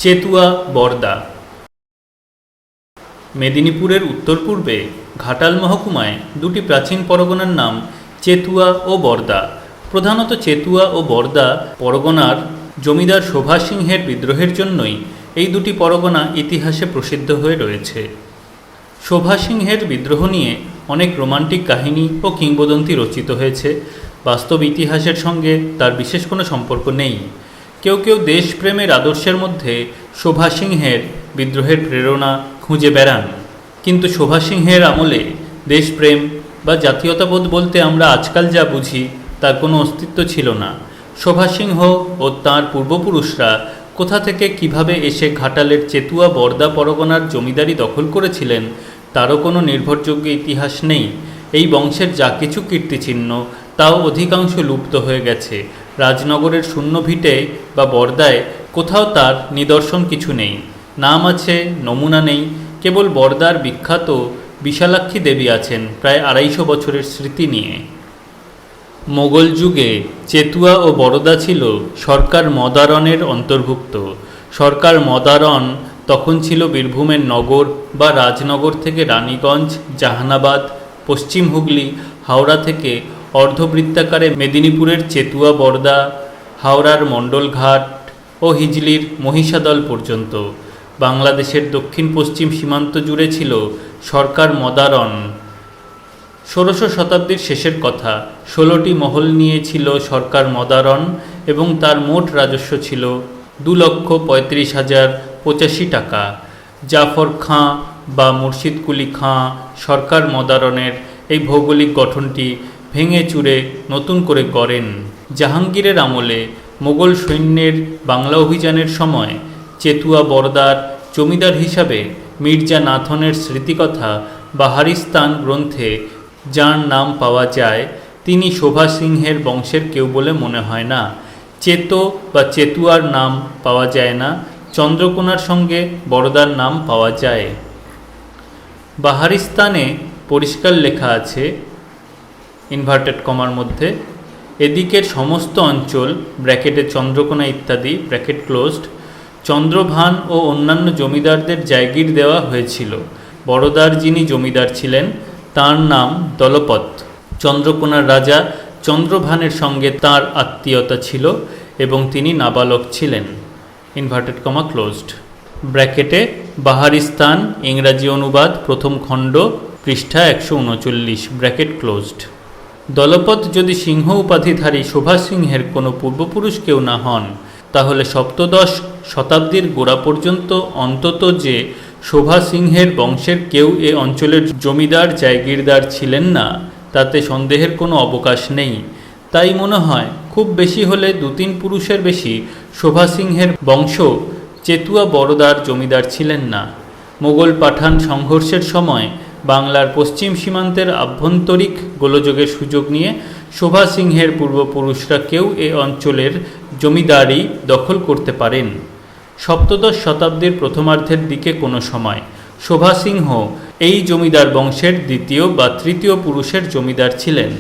চেতুয়া বরদা। মেদিনীপুরের উত্তর পূর্বে ঘাটাল মহকুমায় দুটি প্রাচীন পরগনার নাম চেতুয়া ও বরদা। প্রধানত চেতুয়া ও বরদা পরগনার জমিদার শোভা সিংহের বিদ্রোহের জন্যই এই দুটি পরগনা ইতিহাসে প্রসিদ্ধ হয়ে রয়েছে। শোভা সিংহের বিদ্রোহ নিয়ে অনেক রোমান্টিক কাহিনী ও কিংবদন্তি রচিত হয়েছে। বাস্তব ইতিহাসের সঙ্গে তার বিশেষ কোনো সম্পর্ক নেই। কেউ কেউ দেশপ্রেমের আদর্শের মধ্যে শোভা সিংহের বিদ্রোহের প্রেরণা খুঁজে বেড়ান, কিন্তু শোভা সিংহের আমলে দেশপ্রেম বা জাতীয়তাবোধ বলতে আমরা আজকাল যা বুঝি তার কোনো অস্তিত্ব ছিল না। শোভা সিংহ ও তাঁর পূর্বপুরুষরা কোথা থেকে কিভাবে এসে ঘাটালের চেতুয়া বরদা পরগনার জমিদারি দখল করেছিলেন তারও কোনো নির্ভরযোগ্য ইতিহাস নেই। এই বংশের যা কিছু কীর্তিচিহ্ন তাও অধিকাংশ লুপ্ত হয়ে গেছে। রাজনগরের শূন্য ভিটে বা বরদায় কোথাও তার নিদর্শন কিছু নেই। নাম আছে, নমুনা নেই। কেবল বরদার বিখ্যাত বিশালাক্ষী দেবী আছেন প্রায় 250 বছরের স্মৃতি নিয়ে। মোগল যুগে চেতুয়া ও বরদা ছিল সরকার মদারণের অন্তর্ভুক্ত। সরকার মদারণ তখন ছিল বীরভূমের নগর বা রাজনগর থেকে রানীগঞ্জ, জাহানাবাদ, পশ্চিম হুগলি, হাওড়া থেকে অর্ধবৃত্তাকারে মেদিনীপুরের চেতুয়া বরদা, হাওড়ার মণ্ডলঘাট ও হিজলির মহিষাদল পর্যন্ত। বাংলাদেশের দক্ষিণ পশ্চিম সীমান্ত জুড়ে ছিল সরকার মদারণ। 16শো শতাব্দীর শেষের কথা। 16টি মহল নিয়ে ছিল সরকার মদারণ এবং তার মোট রাজস্ব ছিল 2,35,085 টাকা। জাফর খাঁ বা মুর্শিদ কুলি খাঁ সরকার মদারণের এই ভৌগোলিক গঠনটি ভেঙে চুরে নতুন করে গড়েন। জাহাঙ্গীরের আমলে মোগল সৈন্যের বাংলা অভিযানের সময় চেতুয়া বরদার জমিদার হিসাবে মির্জা নাথনের স্মৃতিকথা বাহারিস্তান গ্রন্থে যার নাম পাওয়া যায় তিনি শোভা সিংহের বংশের কেউ বলে মনে হয় না। চেতো বা চেতুয়ার নাম পাওয়া যায় না। চন্দ্রকোনার সঙ্গে বরদার নাম পাওয়া যায়। বাহারিস্তানে পরিষ্কার লেখা আছে ইনভার্টেড কমার মধ্যে, এদিকের সমস্ত অঞ্চল ব্র্যাকেটে চন্দ্রকোনা ইত্যাদি ব্র্যাকেট ক্লোজড চন্দ্রভান ও অন্যান্য জমিদারদের জায়গির দেওয়া হয়েছিল। বরদার যিনি জমিদার ছিলেন তার নাম দলপত। চন্দ্রকোনার রাজা চন্দ্রভানের সঙ্গে তার আত্মীয়তা ছিল এবং তিনি নাবালক ছিলেন। ইনভার্টেড কমা ক্লোজড ব্র্যাকেটে বাহারিস্তান ইংরাজি অনুবাদ প্রথম খণ্ড পৃষ্ঠা 139 ব্র্যাকেট ক্লোজড। দলপত যদি সিংহ উপাধিধারী শোভা সিংহের কোনো পূর্বপুরুষ কেউ না হন, তাহলে সপ্তদশ শতাব্দীর গোড়া পর্যন্ত অন্তত যে শোভা সিংহের বংশের কেউ এ অঞ্চলের জমিদার জায়গিরদার ছিলেন না তাতে সন্দেহের কোনো অবকাশ নেই। তাই মনে হয় খুব বেশি হলে 2-3 পুরুষের বেশি শোভা সিংহের বংশ চেতুয়া বরদার জমিদার ছিলেন না। মোগল পাঠান সংঘর্ষের সময় বাংলার পশ্চিম সীমান্তের আভ্যন্তরিক গোলযোগের সুযোগ নিয়ে শোভা সিংহের পূর্বপুরুষরা কেউ এ অঞ্চলের জমিদারি দখল করতে পারেন। সপ্তদশ শতাব্দীর প্রথমার্ধের দিকে কোনো সময় শোভা সিংহ এই জমিদার বংশের দ্বিতীয় বা তৃতীয় পুরুষের জমিদার ছিলেন।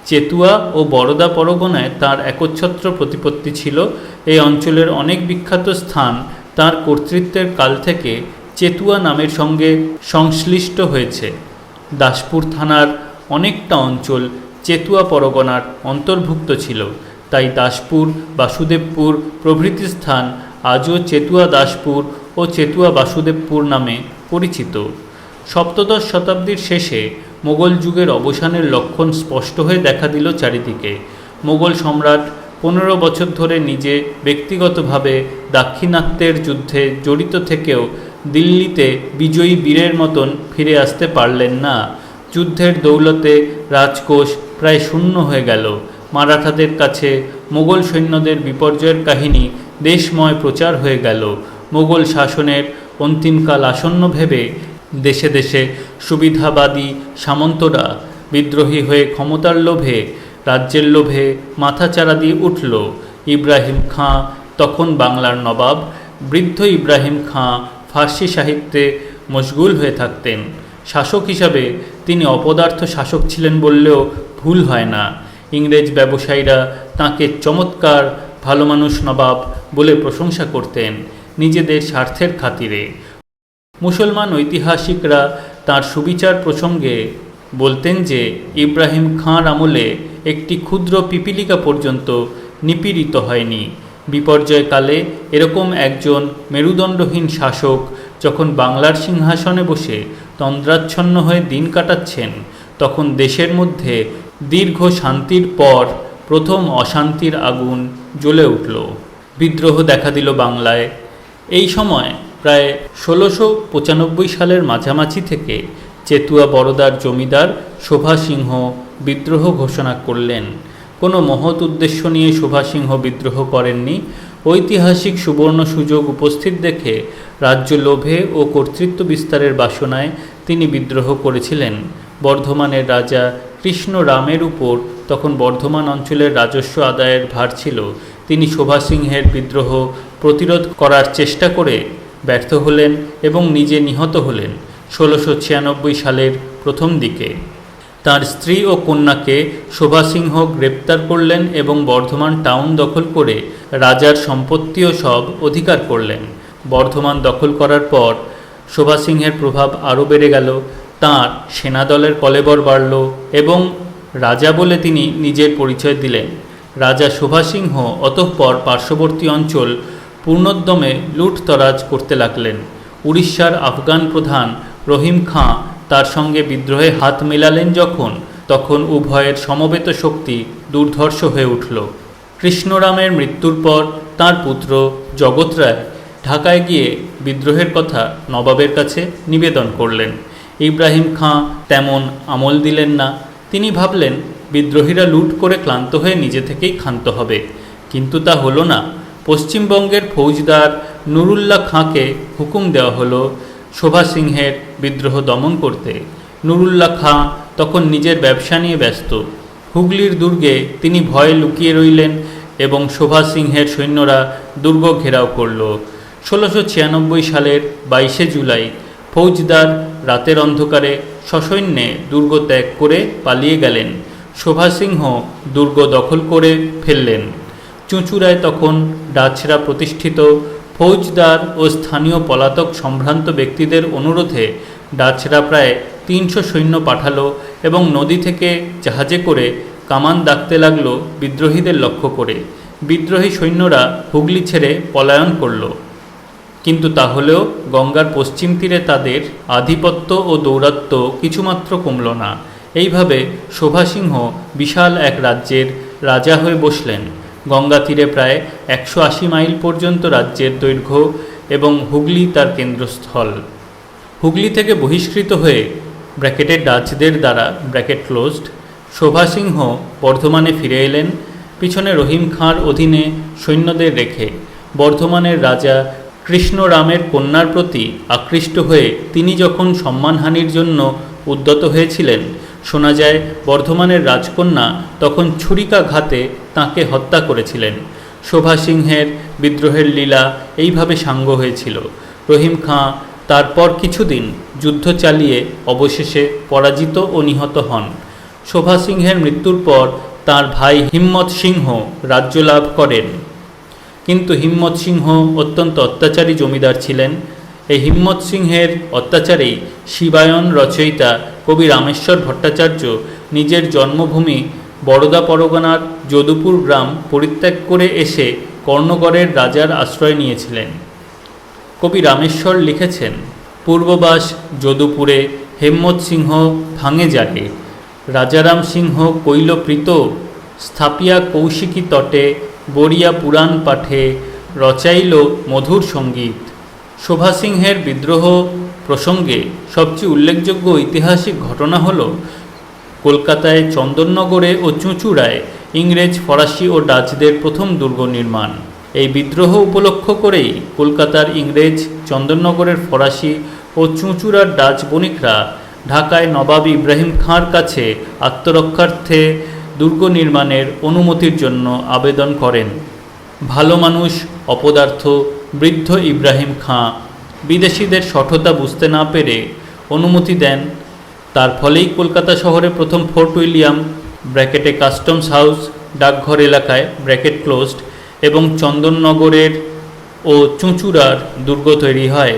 চেতুয়া ও বরদা পরগনায় তাঁর একচ্ছত্র প্রতিপত্তি ছিল। এই অঞ্চলের অনেক বিখ্যাত স্থান তাঁর কর্তৃত্বের কাল থেকে চেতুয়া নামের সঙ্গে সংশ্লিষ্ট হয়েছে। দাসপুর থানার অনেকটা অঞ্চল চেতুয়া পরগনার অন্তর্ভুক্ত ছিল, তাই দাসপুর, বাসুদেবপুর প্রভৃতি স্থান আজও চেতুয়া দাসপুর ও চেতুয়া বাসুদেবপুর নামে পরিচিত। সপ্তদশ শতাব্দীর শেষে মোগল যুগের অবসানের লক্ষণ স্পষ্ট হয়ে দেখা দিল চারিদিকে। মোগল সম্রাট 15 বছর ধরে নিজে ব্যক্তিগতভাবে দাক্ষিণাত্যের যুদ্ধে জড়িত থেকেও দিল্লিতে বিজয়ী বীরের মতন ফিরে আসতে পারলেন না। যুদ্ধের দৌলতে রাজকোষ প্রায় শূন্য হয়ে গেল। মারাঠাদের কাছে মোগল সৈন্যদের বিপর্যয়ের কাহিনী দেশময় প্রচার হয়ে গেল। মোগল শাসনের অন্তিমকাল আসন্ন ভেবে দেশে দেশে সুবিধাবাদী সামন্তরা বিদ্রোহী হয়ে ক্ষমতার লোভে, রাজ্যের লোভে মাথাচাড়া দিয়ে উঠল। ইব্রাহিম খাঁ তখন বাংলার নবাব। বৃদ্ধ ইব্রাহিম খাঁ ফার্সি সাহিত্যে মশগুল হয়ে থাকতেন। শাসক হিসাবে তিনি অপদার্থ শাসক ছিলেন বললেও ভুল হয় না। ইংরেজ ব্যবসায়ীরা তাঁকে চমৎকার ভালো মানুষ নবাব বলে প্রশংসা করতেন। নিজেদের স্বার্থের খাতিরে। মুসলমান ঐতিহাসিকরা তার সুবিচার প্রসঙ্গে বলতেন যে ইব্রাহিম খাঁর আমলে একটি ক্ষুদ্র পিপীলিকা পর্যন্ত নিপীড়িত হয়নি। বিপর্যয়কালে এরকম একজন মেরুদণ্ডহীন শাসক যখন বাংলার সিংহাসনে বসে তন্দ্রাচ্ছন্ন হয়ে দিন কাটাচ্ছেন, তখন দেশের মধ্যে দীর্ঘ শান্তির পর প্রথম অশান্তির আগুন জ্বলে উঠল। বিদ্রোহ দেখা দিল বাংলায়। এই সময় প্রায় ১৬৯৫ সালের মাঝামাঝি থেকে চেতুয়া বরদার জমিদার শোভা সিংহ বিদ্রোহ ঘোষণা করলেন। কোনো মহৎ উদ্দেশ্য নিয়ে শোভা সিংহ বিদ্রোহ করেননি। ঐতিহাসিক সুবর্ণ সুযোগ উপস্থিত দেখে রাজ্য লোভে ও কর্তৃত্ব বিস্তারের বাসনায় তিনি বিদ্রোহ করেছিলেন। বর্ধমানের রাজা কৃষ্ণরামের উপর তখন বর্ধমান অঞ্চলের রাজস্ব আদায়ের ভার ছিল। তিনি শোভা সিংহের বিদ্রোহ প্রতিরোধ করার চেষ্টা করে ব্যর্থ হলেন এবং নিজে নিহত হলেন ১৬৯৬ সালের প্রথম দিকে। তার স্ত্রী ও কন্যাকে শোভা সিংহ গ্রেপ্তার করলেন এবং বর্ধমান টাউন দখল করে রাজার সম্পত্তিও সব অধিকার করলেন। বর্ধমান দখল করার পর শোভা সিংহের প্রভাব আরও বেড়ে গেল। তাঁর সেনাদলের কলেবর বাড়ল এবং রাজা বলে তিনি নিজের পরিচয় দিলেন। রাজা শোভা সিংহ অতঃপর পার্শ্ববর্তী অঞ্চল পূর্ণোদ্যমে লুটতরাজ করতে লাগলেন। উড়িষ্যার আফগান প্রধান রহিম খাঁ তার সঙ্গে বিদ্রোহে হাত মেলালেন তখন উভয়ের সমবেত শক্তি দুর্ধর্ষ হয়ে উঠল। কৃষ্ণরামের মৃত্যুর পর তাঁর পুত্র জগৎ রায় ঢাকায় গিয়ে বিদ্রোহের কথা নবাবের কাছে নিবেদন করলেন। ইব্রাহিম খাঁ তেমন আমল দিলেন না। তিনি ভাবলেন বিদ্রোহীরা লুট করে ক্লান্ত হয়ে নিজে থেকেই ক্ষান্ত হবে, কিন্তু তা হলো না। পশ্চিমবঙ্গের ফৌজদার নুরুল্লাহ খাঁকে হুকুম দেওয়া হলো শোভা সিংহের বিদ্রোহ দমন করতে। নুরুল্লাহ খাঁ তখন নিজের ব্যবসা নিয়ে ব্যস্ত। হুগলির দুর্গে তিনি ভয়ে লুকিয়ে রইলেন এবং শোভা সিংহের সৈন্যরা দুর্গ ঘেরাও করল। ১৬৯৬ সালের ২২শে জুলাই ফৌজদার রাতের অন্ধকারে সসৈন্যে দুর্গ ত্যাগ করে পালিয়ে গেলেন। শোভা সিংহ দুর্গ দখল করে ফেললেন। চুঁচুড়ায় তখন ডাচরা প্রতিষ্ঠিত। ফৌজদার ও স্থানীয় পলাতক সম্ভ্রান্ত ব্যক্তিদের অনুরোধে ডাচরা প্রায় ৩০০ সৈন্য পাঠালো এবং নদী থেকে জাহাজে করে কামান দাগতে লাগলো বিদ্রোহীদের লক্ষ্য করে। বিদ্রোহী সৈন্যরা হুগলি ছেড়ে পলায়ন করল, কিন্তু তাহলেও গঙ্গার পশ্চিম তীরে তাদের আধিপত্য ও দৌরাত্ম্য কিছুমাত্র কমল না। এইভাবে শোভা সিংহ বিশাল এক রাজ্যের রাজা হয়ে বসলেন। গঙ্গা তীরে প্রায় ১৮০ মাইল পর্যন্ত রাজ্যের দৈর্ঘ্য এবং হুগলি তার কেন্দ্রস্থল। হুগলি থেকে বহিষ্কৃত হয়ে ডাচদের দ্বারা ক্লোজড শোভা সিংহ বর্ধমানে ফিরে এলেন, পিছনে রহিম খাঁর অধীনে সৈন্যদের রেখে। বর্ধমানের রাজা কৃষ্ণরামের কন্যার প্রতি আকৃষ্ট হয়ে তিনি যখন সম্মানহানির জন্য উদ্যত হয়েছিলেন, শোনা যায় বর্ধমানের রাজকন্যা তখন ছুরিকাঘাতে তাঁকে হত্যা করেছিলেন। শোভা সিংহের বিদ্রোহের লীলা এইভাবে সাঙ্গ হয়েছিল। রহিম খাঁ তারপর কিছুদিন যুদ্ধ চালিয়ে অবশেষে পরাজিত ও নিহত হন। শোভা সিংহের মৃত্যুর পর তার ভাই হিম্মত সিংহ রাজ্য লাভ করেন, কিন্তু হিম্মত সিংহ অত্যন্ত অত্যাচারী জমিদার ছিলেন। এই হিম্মত সিংহের অত্যাচারেই শিবায়ন রচয়িতা কবি রামেশ্বর ভট্টাচার্য নিজের জন্মভূমি বরোদা পরগনার যদুপুর গ্রাম পরিত্যাগ করে এসে কর্ণগড়ের রাজার আশ্রয় নিয়েছিলেন। কবি রামেশ্বর লিখেছেন, পূর্ববাস যদুপুরে হেম্মত সিংহ ভাঙে জাগে, রাজারাম সিংহ কৈল প্রীত, স্থাপিয়া কৌশিকী তটে, বরিয়া পুরাণ পাঠে, রচাইল মধুর সঙ্গীত। শোভা সিংহের বিদ্রোহ প্রসঙ্গে সবচেয়ে উল্লেখযোগ্য ঐতিহাসিক ঘটনা হল কলকাতায় চন্দননগরে ও চুঁচুড়ায় ইংরেজ, ফরাসি ও ডাচদের প্রথম দুর্গ নির্মাণ। এই বিদ্রোহ উপলক্ষ করেই কলকাতার ইংরেজ, চন্দননগরের ফরাসি ও চুঁচুড়ার ডাচ বণিকরা ঢাকায় নবাব ইব্রাহিম খাঁর কাছে আত্মরক্ষার্থে দুর্গ নির্মাণের অনুমতির জন্য আবেদন করেন। ভালো মানুষ অপদার্থ বৃদ্ধ ইব্রাহিম খাঁ বিদেশিদের সঠতা বুঝতে না পেরে অনুমতি দেন। তার ফলেই কলকাতা শহরে প্রথম ফোর্ট উইলিয়াম কাস্টমস হাউস, ডাকঘর এলাকায় ক্লোজড এবং চন্দননগরের ও চুঁচুড়ার দুর্গ তৈরি হয়।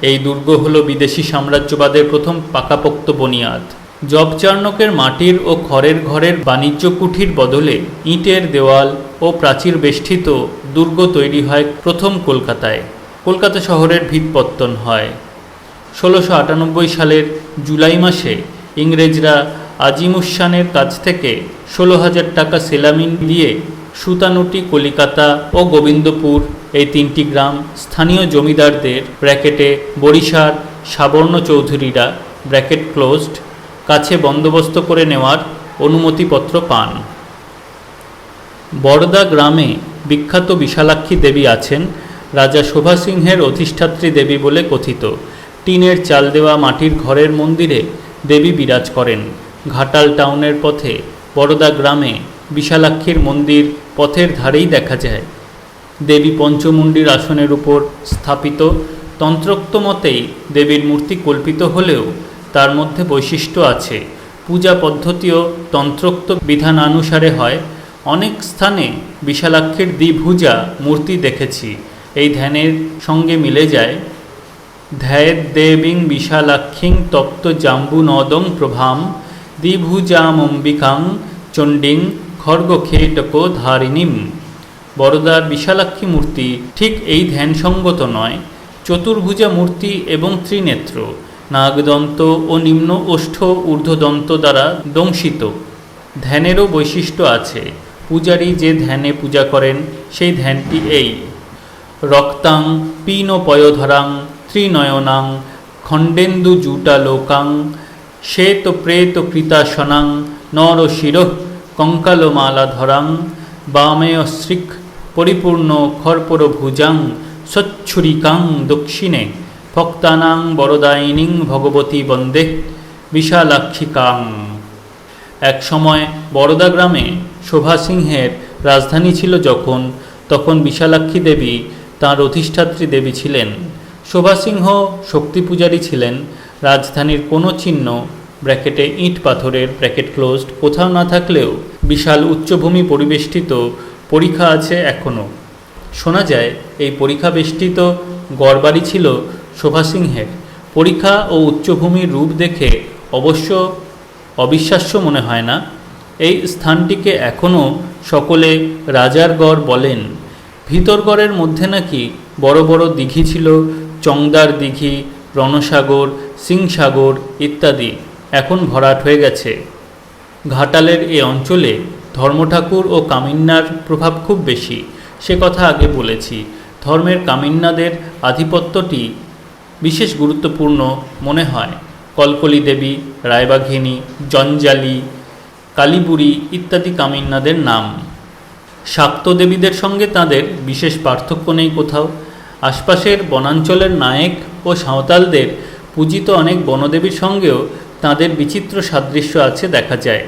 এই দুর্গ হলো বিদেশি সাম্রাজ্যবাদের প্রথম পাকাপোক্ত বুনিয়াদ। জবচার্নকের মাটির ও খড়ের ঘরের বাণিজ্য কুঠির বদলে ইটের দেওয়াল ও প্রাচীর বেষ্টিত দুর্গ তৈরি হয় প্রথম কলকাতায়। কলকাতা শহরের ভিতপত্তন হয় 1698 সালের জুলাই মাসে। ইংরেজরা আজিমুসানের কাছ থেকে 16,000 টাকা সেলামি দিয়ে সুতানুটি, কলিকাতা ও গোবিন্দপুর এই তিনটি গ্রাম স্থানীয় জমিদারদের ব্র্যাকেটে বরিশার সাবর্ণ চৌধুরীরা ব্র্যাকেট ক্লোজড কাছে বন্দোবস্ত করে নেওয়ার অনুমতিপত্র পান। বরদা গ্রামে বিখ্যাত বিশালাক্ষী দেবী আছেন, রাজা শোভা সিংহের অধিষ্ঠাত্রী দেবী বলে কথিত। টিনের চাল দেওয়া মাটির ঘরের মন্দিরে দেবী বিরাজ করেন। ঘাটাল টাউনের পথে বরদা গ্রামে বিশালাক্ষীর মন্দির পথের ধারেই দেখা যায়। দেবী পঞ্চমুণ্ডির আসনের উপর স্থাপিত। তন্ত্রোক্ত মতেই দেবীর মূর্তি কল্পিত হলেও তার মধ্যে বৈশিষ্ট্য আছে। পূজা পদ্ধতিও তন্ত্রোক্ত বিধানানুসারে হয়। অনেক স্থানে বিশালাক্ষীর দ্বিভুজা মূর্তি দেখেছি। এই ধ্যানের সঙ্গে মিলে যায় ধ্যায়েদ্দেবীং বিশালাক্ষীং তপ্ত জাম্বুনদং প্রভাম দ্বিভুজামম্বিকাং চণ্ডীং খড়গখেটক ধারিণীম। বরদার বিশালাক্ষী মূর্তি ঠিক এই ধ্যানসঙ্গত নয়। চতুর্ভুজা মূর্তি এবং ত্রিনেত্র, নাগদন্ত ও নিম্ন ওষ্ঠ ঊর্ধ্বদন্ত দ্বারা দংশিত। ধ্যানেরও বৈশিষ্ট্য আছে। পূজারী যে ধ্যানে পূজা করেন সেই ধ্যানটি এই: রক্তাং পীনপয়ধরাং ত্রিনয়নাং খণ্ডেন্দু জুটালোকাং শ্বেত প্রেত কৃতাসনাং নরশিরঃ কঙ্কালমালাধরাং বামেয়শ্রিক পরিপূর্ণ খর্পরভুজাং সচ্ছুরিকাং দক্ষিণে ভক্তানাং বরদায়িনীং ভগবতী বন্দে বিশালাক্ষিকাং। এক সময় বরদা গ্রামে শোভা সিংহের রাজধানী ছিল তখন বিশালাক্ষী দেবী তাঁর অধিষ্ঠাত্রী দেবী ছিলেন। শোভা সিংহ শক্তি পূজারী ছিলেন। রাজধানীর কোনো চিহ্ন ব্র্যাকেটে ইট পাথরের ব্র্যাকেট ক্লোজড কোথাও না থাকলেও বিশাল উচ্চভূমি পরিবেষ্টিত পরিখা আছে এখনও। শোনা যায় এই পরিখা বেষ্টিত গড়বাড়ি ছিল শোভা সিংহের। পরিখা ও উচ্চভূমির রূপ দেখে অবশ্য অবিশ্বাস্য মনে হয় না। এই স্থানটিকে এখনও সকলে রাজার গড় বলেন। ভিতরগড়ের মধ্যে নাকি বড় বড় দিঘি ছিল, চংদার দিঘি, রণসাগর, সিংসাগর ইত্যাদি। এখন ভরাট হয়ে গেছে। ঘাটালের এ অঞ্চলে ধর্মঠাকুর ও কামিন্নার প্রভাব খুব বেশি, সে কথা আগে বলেছি। ধর্মের কামিন্নাদের আধিপত্যটি বিশেষ গুরুত্বপূর্ণ মনে হয়। কলকলি দেবী, রায়বাঘিনী, জঞ্জালি, কালীবুড়ি ইত্যাদি কামিন্নাদের নাম। শাক্ত দেবীদের সঙ্গে তাদের বিশেষ পার্থক্য নেই কোথাও। আশপাশের বনাঞ্চলের নায়েক ও সাঁওতালদের পূজিত অনেক বনদেবীর সঙ্গেও তাদের বিচিত্র সাদৃশ্য আছে দেখা যায়।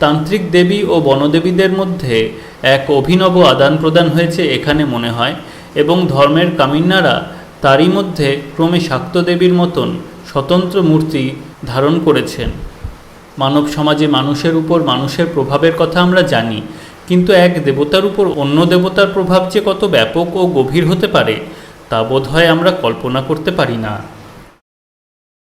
তান্ত্রিক দেবী ও বনদেবীদের মধ্যে এক অভিনব আদান প্রদান হয়েছে এখানে মনে হয়, এবং ধর্মের কামিন্নারা তারই মধ্যে ক্রমে শাক্ত দেবীর মতন স্বতন্ত্র মূর্তি ধারণ করেছেন। মানব সমাজে মানুষের উপর মানুষের প্রভাবের কথা আমরা জানি, কিন্তু এক দেবতার উপর অন্য দেবতার প্রভাব যে কত ব্যাপক ও গভীর হতে পারে তা বোধহয় আমরা কল্পনা করতে পারি না।